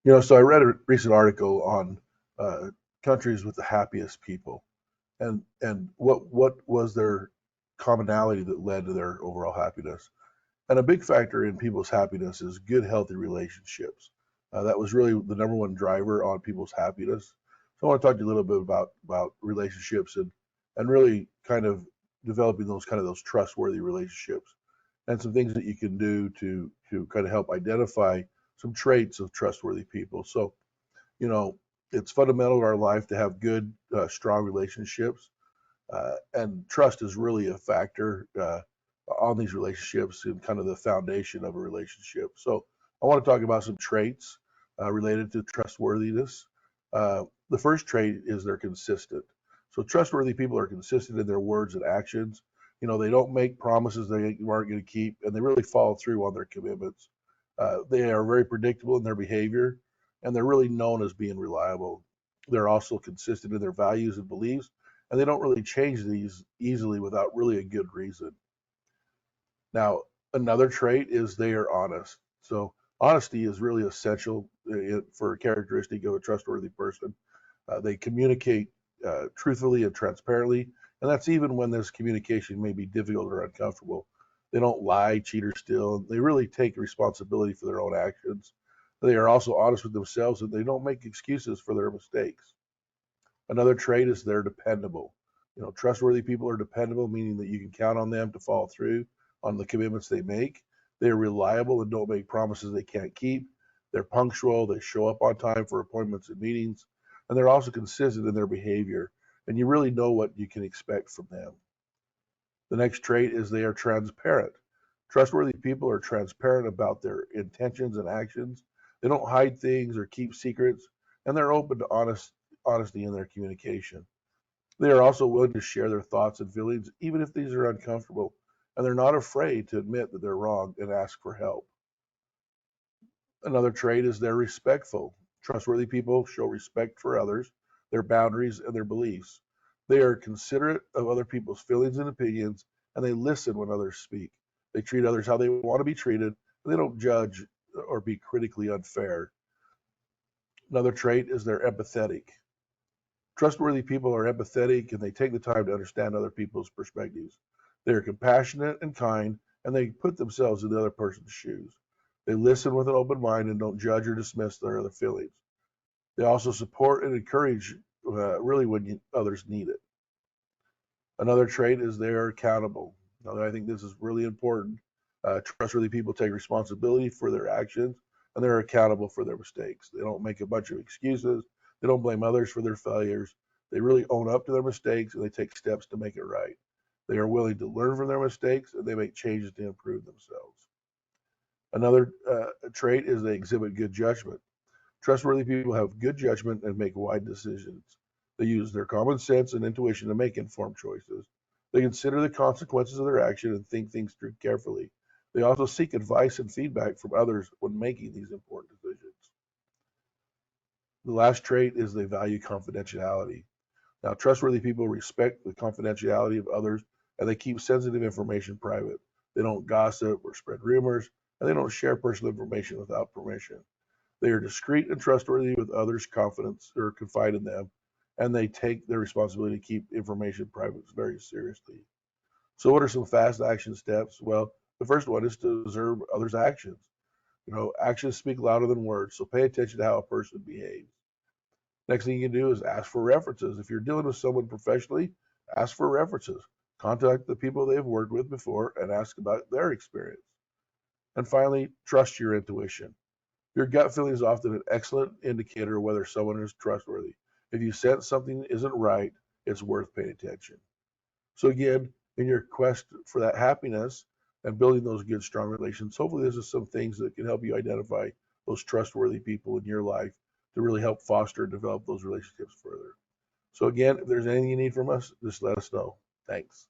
So I read a recent article on uh, countries with the happiest people, and what was their commonality that led to their overall happiness. And a big factor in people's happiness is good, healthy relationships. That was really the number one driver on people's happiness. So I want to talk to you a little bit about relationships and really kind of developing those trustworthy relationships and some things that you can do to kind of help identify some traits of trustworthy people. So you know, it's fundamental to our life to have good, strong relationships, and trust is really a factor on these relationships and kind of the foundation of a relationship. So I want to talk about some traits related to trustworthiness. The first trait is they're consistent. So trustworthy people are consistent in their words and actions. They don't make promises they aren't going to keep, and they really follow through on their commitments. They are very predictable in their behavior, and they're really known as being reliable. They're also consistent in their values and beliefs, and they don't really change these easily without really a good reason. Now, another trait is they are honest. So, honesty is really essential for a characteristic of a trustworthy person. They communicate truthfully and transparently, and that's even when this communication may be difficult or uncomfortable. They don't lie, cheat, or steal. They really take responsibility for their own actions. They are also honest with themselves, and they don't make excuses for their mistakes. Another trait is they're dependable. Trustworthy people are dependable, meaning that you can count on them to follow through on the commitments they make. They're reliable and don't make promises they can't keep. They're punctual. They show up on time for appointments and meetings. And they're also consistent in their behavior. And you really know what you can expect from them. The next trait is they are transparent. Trustworthy people are transparent about their intentions and actions. They don't hide things or keep secrets, and they're open to honesty in their communication. They are also willing to share their thoughts and feelings, even if these are uncomfortable, and they're not afraid to admit that they're wrong and ask for help. Another trait is they're respectful. Trustworthy people show respect for others, their boundaries, and their beliefs. They are considerate of other people's feelings and opinions, and they listen when others speak. They treat others how they want to be treated, and they don't judge or be critically unfair. Another trait is they're empathetic. Trustworthy people are empathetic and they take the time to understand other people's perspectives. They are compassionate and kind, and they put themselves in the other person's shoes. They listen with an open mind and don't judge or dismiss their other feelings. They also support and encourage really when others need it. Another trait is they are accountable. Now, I think this is really important. Trustworthy people take responsibility for their actions and they're accountable for their mistakes. They don't make a bunch of excuses. They don't blame others for their failures. They really own up to their mistakes and they take steps to make it right. They are willing to learn from their mistakes and they make changes to improve themselves. Another trait is they exhibit good judgment. Trustworthy people have good judgment and make wise decisions. They use their common sense and intuition to make informed choices. They consider the consequences of their action and think things through carefully. They also seek advice and feedback from others when making these important decisions. The last trait is they value confidentiality. Now, trustworthy people respect the confidentiality of others and they keep sensitive information private. They don't gossip or spread rumors, and they don't share personal information without permission. They are discreet and trustworthy with others' confidence or confide in them, and they take their responsibility to keep information private very seriously. So, what are some fast action steps? Well, the first one is to observe others' actions. Actions speak louder than words, so pay attention to how a person behaves. Next thing you can do is ask for references. If you're dealing with someone professionally, ask for references. Contact the people they've worked with before and ask about their experience. And finally, trust your intuition. Your gut feeling is often an excellent indicator of whether someone is trustworthy. If you sense something isn't right, it's worth paying attention. So again, in your quest for that happiness and building those good, strong relations, hopefully this is some things that can help you identify those trustworthy people in your life to really help foster and develop those relationships further. So again, if there's anything you need from us, just let us know. Thanks.